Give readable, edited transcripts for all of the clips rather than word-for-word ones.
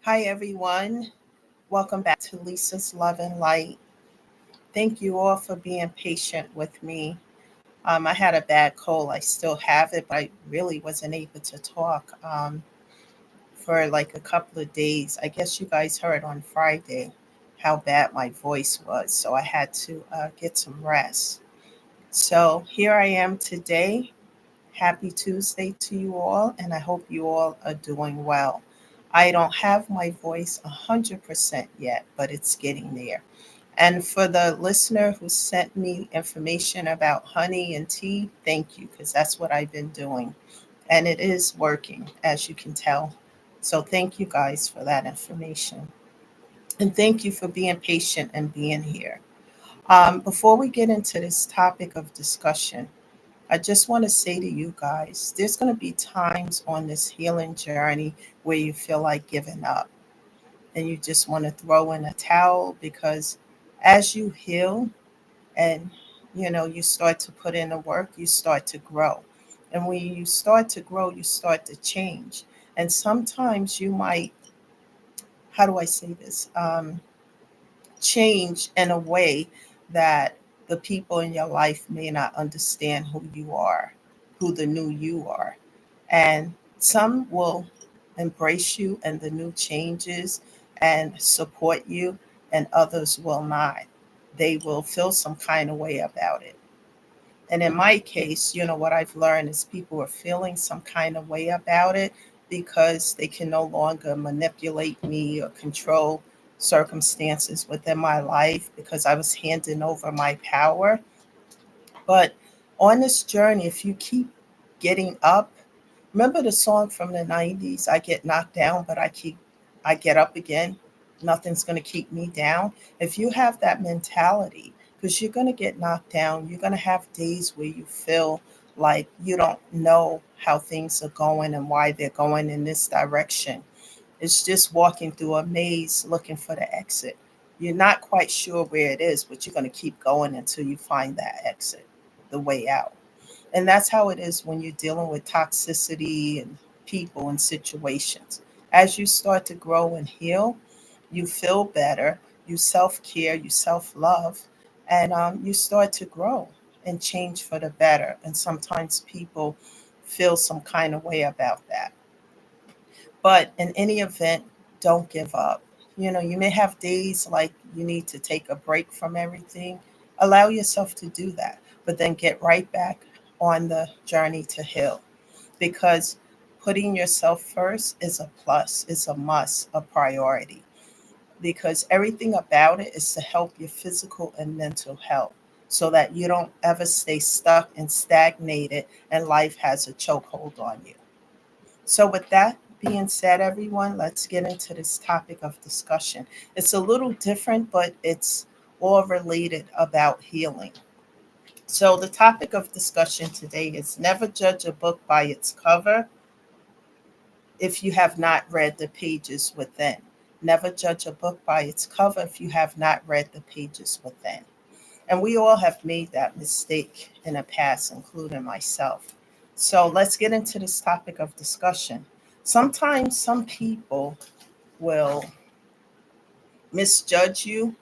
Hi, everyone. Welcome back to Lisa's Love and Light. Thank you all for being patient with me. I had a bad cold. I still have it, but I really wasn't able to talk for like a couple of days. I guess you guys heard on Friday how bad my voice was, so I had to get some rest. So here I am today. Happy Tuesday to you all, and I hope you all are doing well. I don't have my voice 100% yet, but it's getting there. And for the listener who sent me information about honey and tea, thank you, because that's what I've been doing. And it is working, as you can tell. So thank you guys for that information. And thank you for being patient and being here. Before we get into this topic of discussion, I just want to say to you guys there's going to be times on this healing journey where you feel like giving up and you just want to throw in a towel because as you heal and you start to put in the work, you start to grow. And when you start to grow, you start to change. And sometimes you might, how do I say this? Change in a way that the people in your life may not understand who you are, who the new you are. And some will embrace you and the new changes and support you, and others will not. They will feel some kind of way about it. And in my case, what I've learned is people are feeling some kind of way about it because they can no longer manipulate me or control circumstances within my life because I was handing over my power. But on this journey, if you keep getting up, remember the song from the 90s, I get knocked down, but I get up again. Nothing's going to keep me down. If you have that mentality, because you're going to get knocked down, you're going to have days where you feel like you don't know how things are going and why they're going in this direction. It's just walking through a maze looking for the exit. You're not quite sure where it is, but you're going to keep going until you find that exit, the way out. And that's how it is when you're dealing with toxicity and people and situations. As you start to grow and heal, you feel better, you self care, you self love, and you start to grow and change for the better. And sometimes people feel some kind of way about that. But in any event, don't give up. You may have days like you need to take a break from everything. Allow yourself to do that, but then get right back on the journey to heal because putting yourself first is a plus, it's a must, a priority because everything about it is to help your physical and mental health so that you don't ever stay stuck and stagnated and life has a chokehold on you. So, with that being said, everyone, let's get into this topic of discussion. It's a little different, but it's all related about healing. So, the topic of discussion today is never judge a book by its cover if you have not read the pages within. Never judge a book by its cover if you have not read the pages within. And we all have made that mistake in the past, including myself. So let's get into this topic of discussion. Sometimes some people will misjudge you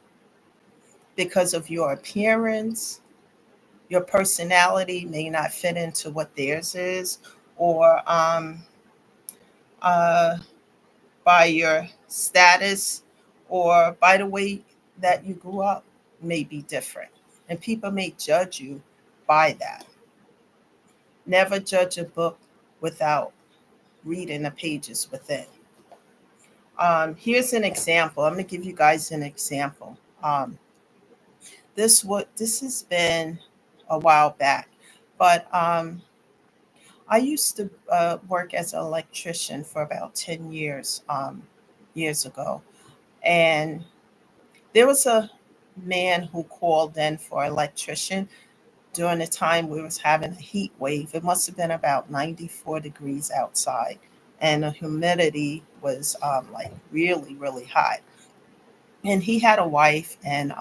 because of your appearance. Your personality may not fit into what theirs is, or uh, by your status, or by the way that you grew up may be different. And people may judge you by that. Never judge a book without reading the pages within. Here's an example. I'm going to give you guys an example. This has been a while back, but I used to work as an electrician for about 10 years years ago, and there was a man who called in for an electrician during the time we was having a heat wave. It must have been about 94 degrees outside, and the humidity was like really, really high. And he had a wife and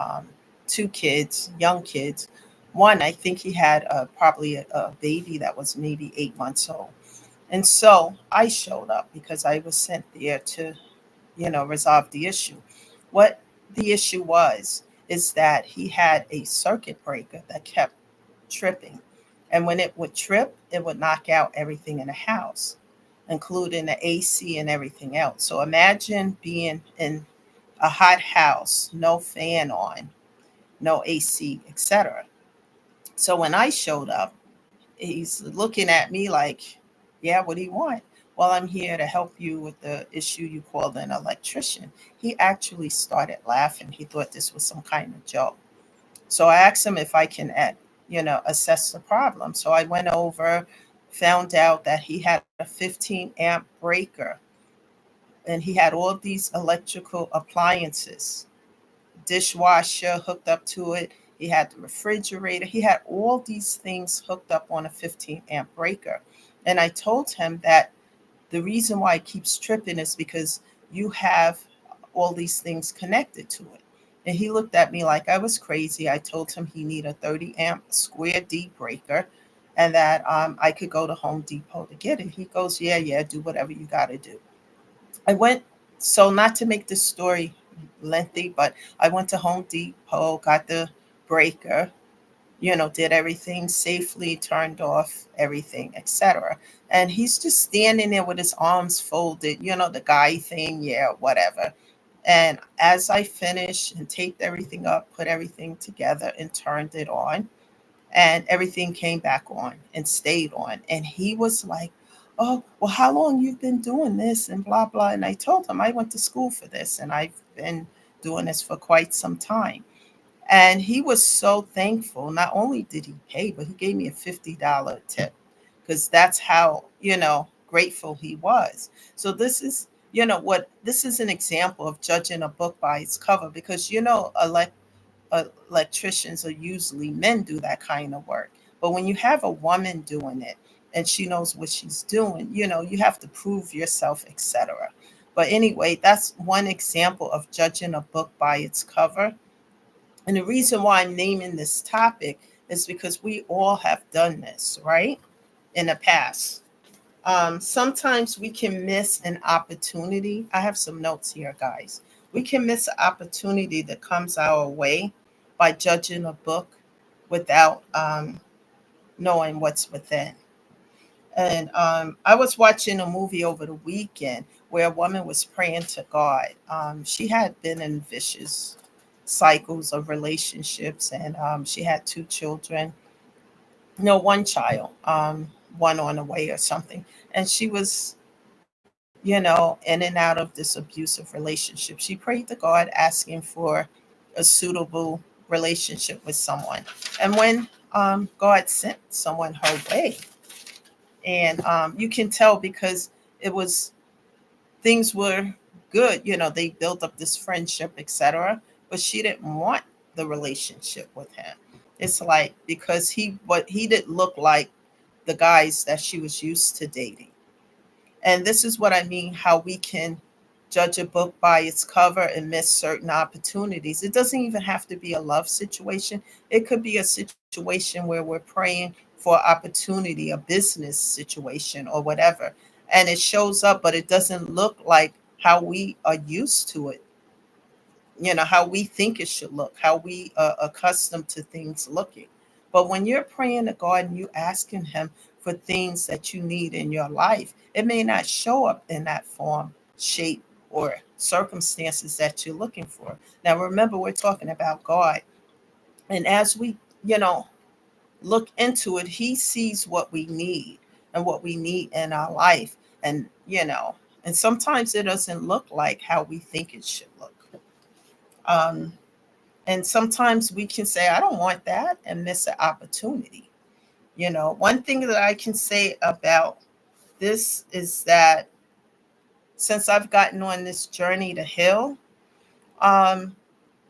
two kids, young kids. One, I think he had probably a baby that was maybe 8 months old. And so I showed up because I was sent there to resolve the issue. What the issue was is that he had a circuit breaker that kept tripping. And when it would trip, it would knock out everything in the house, including the AC and everything else. So imagine being in a hot house, no fan on, no AC, etc. So when I showed up, he's looking at me like, yeah, what do you want? Well, I'm here to help you with the issue you called an electrician. He actually started laughing. He thought this was some kind of joke. So I asked him if I can, assess the problem. So I went over, found out that he had a 15 amp breaker, and he had all these electrical appliances, dishwasher hooked up to it. He had the refrigerator. He had all these things hooked up on a 15 amp breaker. And I told him that the reason why it keeps tripping is because you have all these things connected to it. And he looked at me like I was crazy. I told him he needed a 30 amp square D breaker and that I could go to Home Depot to get it. He goes, yeah, yeah, do whatever you got to do. I went, so not to make this story lengthy, but I went to Home Depot, got the breaker, did everything safely, turned off everything, etc. And he's just standing there with his arms folded, the guy thing, yeah, whatever. And as I finished and taped everything up, put everything together and turned it on, and everything came back on and stayed on. And he was like, oh, well, how long you've been doing this and blah, blah. And I told him I went to school for this and I've been doing this for quite some time. And he was so thankful. Not only did he pay, but he gave me a $50 tip because that's how, grateful he was. So this is, what this is an example of judging a book by its cover because, electricians are usually men do that kind of work. But when you have a woman doing it and she knows what she's doing, you have to prove yourself, etc. But anyway, that's one example of judging a book by its cover. And the reason why I'm naming this topic is because we all have done this, right? In the past. Sometimes we can miss an opportunity. I have some notes here, guys. We can miss an opportunity that comes our way by judging a book without knowing what's within. And I was watching a movie over the weekend where a woman was praying to God. She had been in vicious cycles of relationships, and she had two children. No, one child, one on the way or something. And she was, in and out of this abusive relationship. She prayed to God asking for a suitable relationship with someone. And when God sent someone her way, and you can tell because it was things were good, they built up this friendship, etc. But she didn't want the relationship with him. It's like because he didn't look like the guys that she was used to dating. And this is what I mean how we can judge a book by its cover and miss certain opportunities. It doesn't even have to be a love situation. It could be a situation where we're praying for opportunity, a business situation or whatever. And it shows up, but it doesn't look like how we are used to it, how we think it should look, how we are accustomed to things looking. But when you're praying to God and you asking Him for things that you need in your life, it may not show up in that form, shape, or circumstances that you're looking for. Now, remember, we're talking about God. And as we, look into it, He sees what we need and what we need in our life. And sometimes it doesn't look like how we think it should look. Um, and sometimes we can say, I don't want that and miss an opportunity. One thing that I can say about this is that since I've gotten on this journey to heal, um,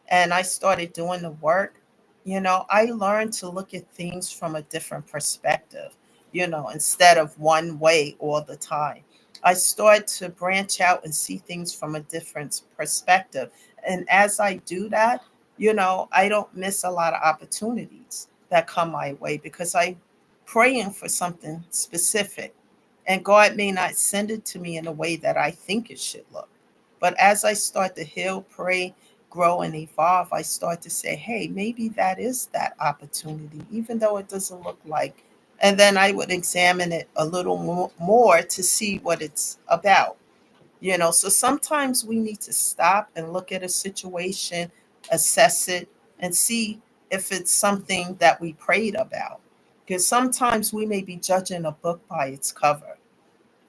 and I started doing the work, I learned to look at things from a different perspective, instead of one way all the time. I started to branch out and see things from a different perspective. And as I do that, I don't miss a lot of opportunities that come my way because I'm praying for something specific. And God may not send it to me in a way that I think it should look, But as I start to heal, pray, grow, and evolve, I start to say, hey, maybe that is that opportunity, even though it doesn't look like. And then I would examine it a little more to see what it's about. So sometimes we need to stop and look at a situation, assess it, and see if it's something that we prayed about. Because sometimes we may be judging a book by its cover,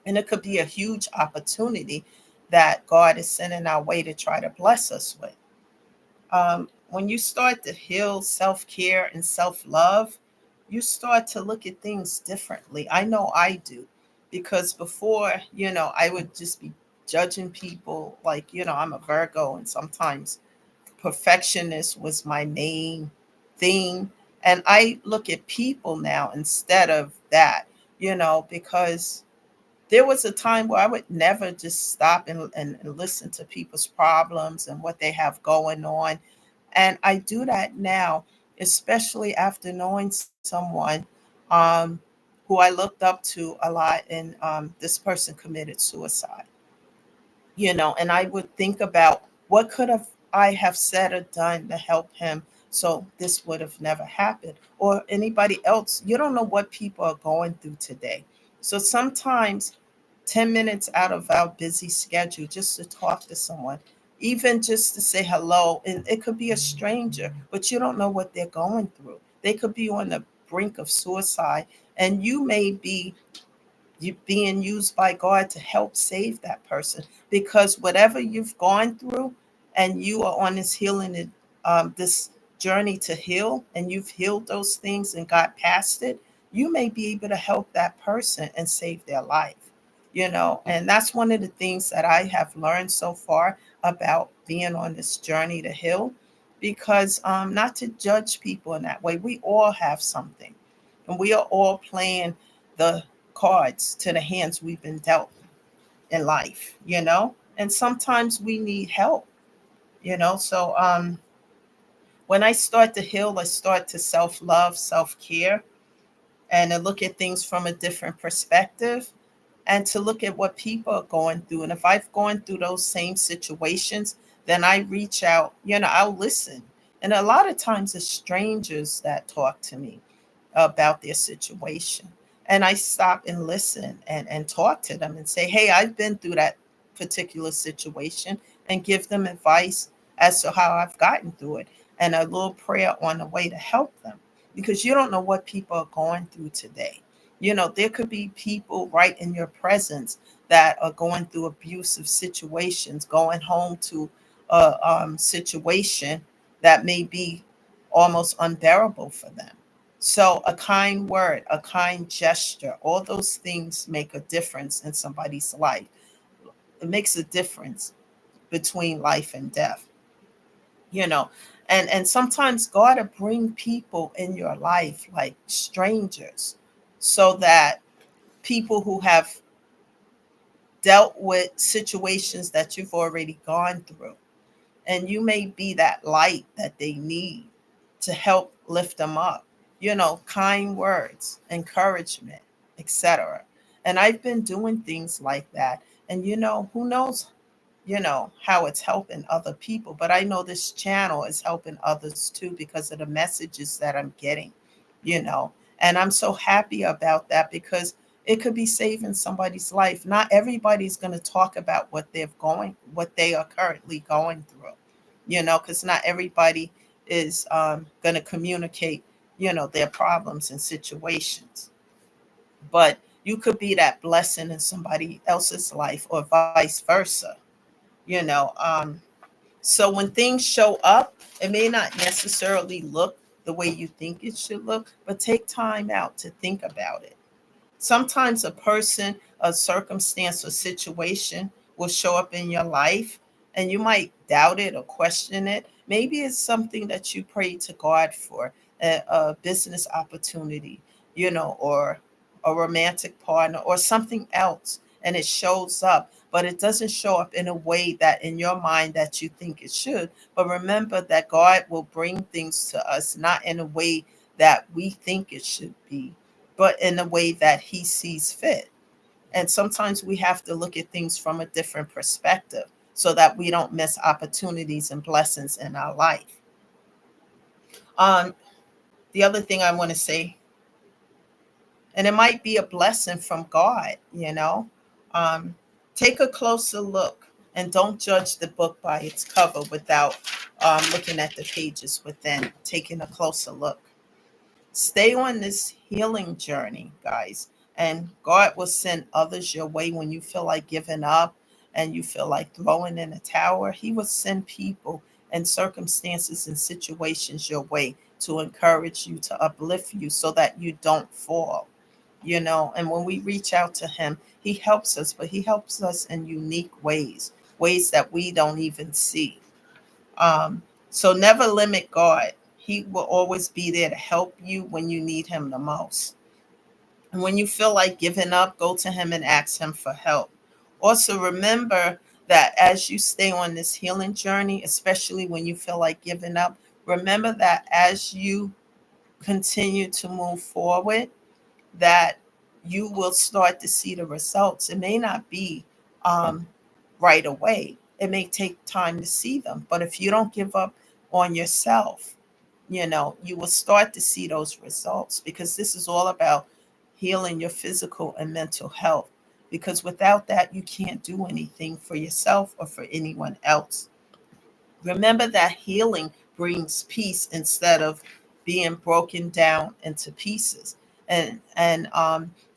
and it could be a huge opportunity that God is sending our way to try to bless us with. When you start to heal self care and self love, you start to look at things differently. I know I do, because before, I would just be judging people like, I'm a Virgo, and sometimes perfectionist was my main thing. And I look at people now instead of that, because there was a time where I would never just stop and listen to people's problems and what they have going on. And I do that now, especially after knowing someone um, who I looked up to a lot, and this person committed suicide. And I would think about what could have I have said or done to help him so this would have never happened, or anybody else. You don't know what people are going through today. So sometimes 10 minutes out of our busy schedule just to talk to someone, even just to say hello, and it could be a stranger, but you don't know what they're going through. They could be on the brink of suicide, and you may be you being used by God to help save that person, because whatever you've gone through, and you are on this healing and this journey to heal, and you've healed those things and got past it, you may be able to help that person and save their life. And that's one of the things that I have learned so far about being on this journey to heal, because not to judge people in that way. We all have something, and we are all playing the cards to the hands we've been dealt in life. And sometimes we need help. So when I start to heal, I start to self-love, self-care, and to look at things from a different perspective, and to look at what people are going through. And if I've gone through those same situations, then I reach out, I'll listen. And a lot of times it's strangers that talk to me about their situation. And I stop and listen and talk to them and say, hey, I've been through that particular situation, and give them advice as to how I've gotten through it, and a little prayer on the way to help them. Because you don't know what people are going through today. There could be people right in your presence that are going through abusive situations, going home to a situation that may be almost unbearable for them. So, a kind word, a kind gesture, all those things make a difference in somebody's life. It makes a difference between life and death, you know. And sometimes God will bring people in your life like strangers, so that people who have dealt with situations that you've already gone through, and you may be that light that they need to help lift them up. Kind words, encouragement, etc. And I've been doing things like that. And who knows, how it's helping other people. But I know this channel is helping others too, because of the messages that I'm getting, you know. And I'm so happy about that, because it could be saving somebody's life. Not everybody's going to talk about what they are currently going through, because not everybody is going to communicate, their problems and situations. But you could be that blessing in somebody else's life, or vice versa, you know. So when things show up, it may not necessarily look the way you think it should look, but take time out to think about it. Sometimes a person, a circumstance, or situation will show up in your life, and you might doubt it or question it. Maybe it's something that you prayed to God for, a business opportunity, or a romantic partner, or something else, and it shows up, but it doesn't show up in a way that in your mind that you think it should. But remember that God will bring things to us not in a way that we think it should be, but in a way that he sees fit. And sometimes we have to look at things from a different perspective. so that we don't miss opportunities and blessings in our life. Um, the other thing I want to say, and it might be a blessing from God. Um, take a closer look and don't judge the book by its cover without looking at the pages within, taking a closer look. Stay on this healing journey, guys, and God will send others your way when you feel like giving up and you feel like throwing in a tower. He will send people and circumstances and situations your way to encourage you, to uplift you so that you don't fall. And when we reach out to him, he helps us, but he helps us in unique ways that we don't even see. So never limit God. He will always be there to help you when you need him the most. And when you feel like giving up, go to him and ask him for help. Also, remember that as you stay on this healing journey, especially when you feel like giving up, remember that as you continue to move forward, that you will start to see the results. It may not be um, right away, it may take time to see them. But if you don't give up on yourself, you will start to see those results, because this is all about healing your physical and mental health. Because without that, you can't do anything for yourself or for anyone else. Remember that healing brings peace instead of being broken down into pieces. And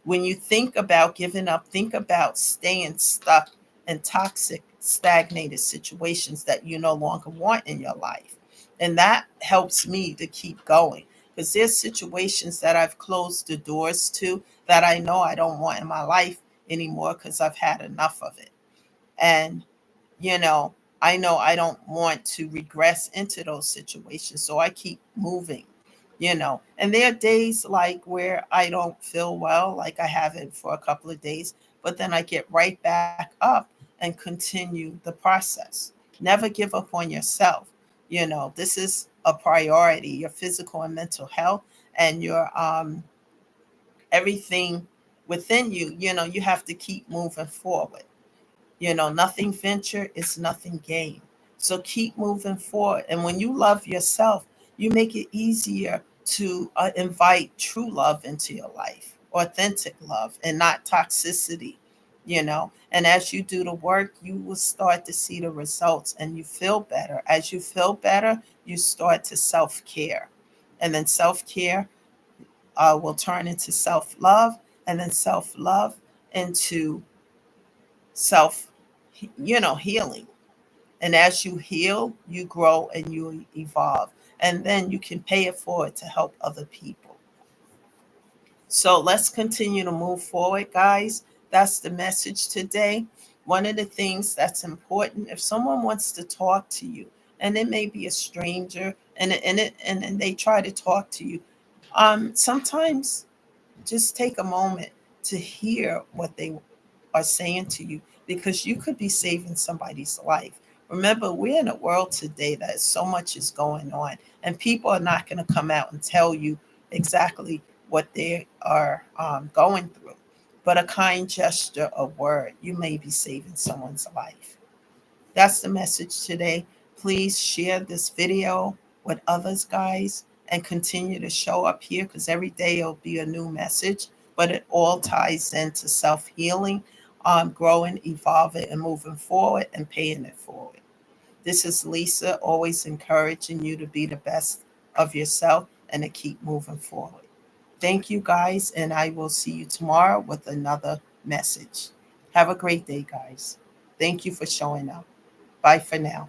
when you think about giving up, think about staying stuck in toxic, stagnated situations that you no longer want in your life. And that helps me to keep going, because there's situations that I've closed the doors to that I know I don't want in my life anymore because I've had enough of it. And you know I don't want to regress into those situations, so I keep moving. And there are days like where I don't feel well, like I haven't for a couple of days, but then I get right back up and continue the process. Never give up on yourself. This is a priority, your physical and mental health, and your everything within you. You have to keep moving forward. Nothing venture is nothing gain. So keep moving forward. And when you love yourself, you make it easier to invite true love into your life, authentic love, and not toxicity. And as you do the work, you will start to see the results and you feel better. As you feel better, you start to self care. And then self care will turn into self love, and then self love into self healing. And as you heal, you grow and you evolve, and then you can pay it forward to help other people. So let's continue to move forward, guys. That's the message today. One of the things that's important, if someone wants to talk to you, and it may be a stranger, and they try to talk to you, sometimes just take a moment to hear what they are saying to you, because you could be saving somebody's life. Remember, we're in a world today that so much is going on, and people are not going to come out and tell you exactly what they are going through. But a kind gesture, a word, you may be saving someone's life. That's the message today. Please share this video with others, guys, and continue to show up here, because every day it'll be a new message, but it all ties into self healing, growing, evolving, and moving forward and paying it forward. This is Lisa, always encouraging you to be the best of yourself and to keep moving forward. Thank you, guys, and I will see you tomorrow with another message. Have a great day, guys. Thank you for showing up. Bye for now.